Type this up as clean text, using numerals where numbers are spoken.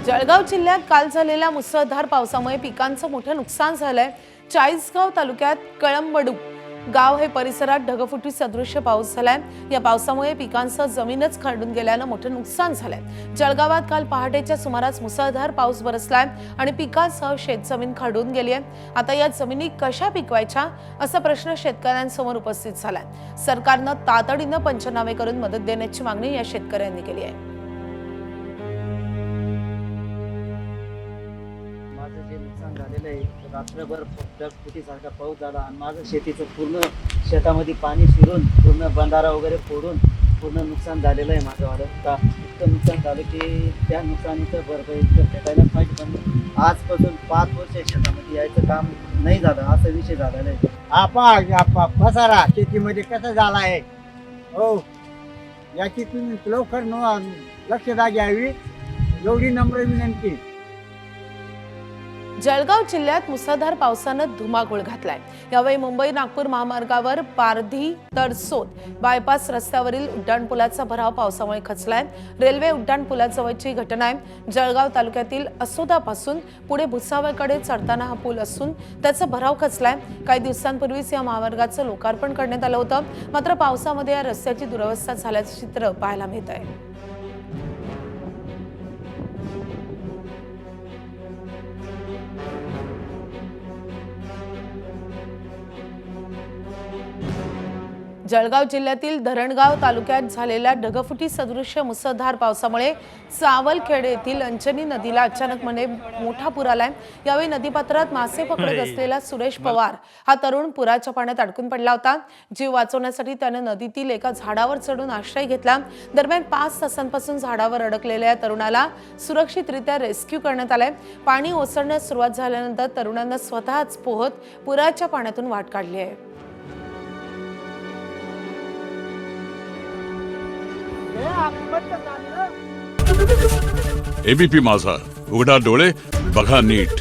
जळगाव जिल्ह्यात काल झालेल्या मुसळधार पावसामुळे पिकांचं मोठं नुकसान झालंय। चाळीसगाव तालुक्यात कळंबडू गाव हे परिसरात ढगफुटी सदृश्य पाऊस झालाय। या पावसामुळे पिकांचं जमीनच खरडून गेल्यानं मोठं नुकसान झालंय। जळगावात काल पहाटेच्या सुमारास मुसळधार पाऊस बरसलाय आणि पिकांसह शेतजमीन खरडून गेली आहे। आता या जमिनी कशा पिकवायच्या असा प्रश्न शेतकऱ्यांसमोर उपस्थित झालाय। सरकारनं तातडीनं पंचनामे करून मदत देण्याची मागणी या शेतकऱ्यांनी केली आहे। माझं जे नुकसान झालेलं आहे, रात्रभर ढगफुटीसारखा पाऊस झाला आणि माझं शेतीचं पूर्ण शेतामध्ये पाणी शिरून पूर्ण बंधारा वगैरे फोडून पूर्ण नुकसान झालेलं आहे माझं का इतकं नुकसान झालं की त्या नुकसानीचं भरपाई भेटायला पाहिजे। पण आजपासून 5 वर्ष शेतामध्ये यायचं काम नाही झालं, असा विषय झालेला आहे। आपा पसारा शेतीमध्ये कसं झाला आहे हो, याची तुम्ही लवकर लक्षता घ्यावी एवढी नम्र विनंती। जळगाव जिल्ह्यात मुसळधार पावसानं धुमाकूळ घातलाय। यावेळी मुंबई नागपूर महामार्गावर पारधी तरसोद बायपास रस्त्यावरील उड्डाणपुलाचा भराव पावसामुळे खचलाय। रेल्वे उड्डाणपुलाजवळची घटना आहे। जळगाव तालुक्यातील असोदापासून पुढे भुसावळकडे चढताना हा पूल असून त्याचा भराव खचलाय। काही दिवसांपूर्वीच या महामार्गाचं लोकार्पण करण्यात आलं होतं, मात्र पावसामध्ये या रस्त्याची दुरवस्था झाल्याचं चित्र पाहायला मिळत आहे। जळगाव जिल्ह्यातील धरणगाव तालुक्यात झालेल्या ढगफुटी सदृश्य मुसळधार पावसामुळे सावलखेड येथील अंजनी नदीला अचानकपणे मोठा पूर आलाय। यावेळी नदीपात्रात मासे पकडत असलेला सुरेश पवार हा तरुण पुराच्या पाण्यात अडकून पडला होता। जीव वाचवण्यासाठी त्याने नदीतील एका झाडावर चढून आश्रय घेतला। दरम्यान 5 तासांपासून झाडावर अडकलेल्या तरुणाला सुरक्षितरित्या रेस्क्यू करण्यात आलाय। पाणी ओसरण्यास सुरुवात झाल्यानंतर तरुणांना स्वतःच पोहत पुराच्या पाण्यातून वाट काढली आहे। एबीपी माझा, उघडा डोळे बघा नीट।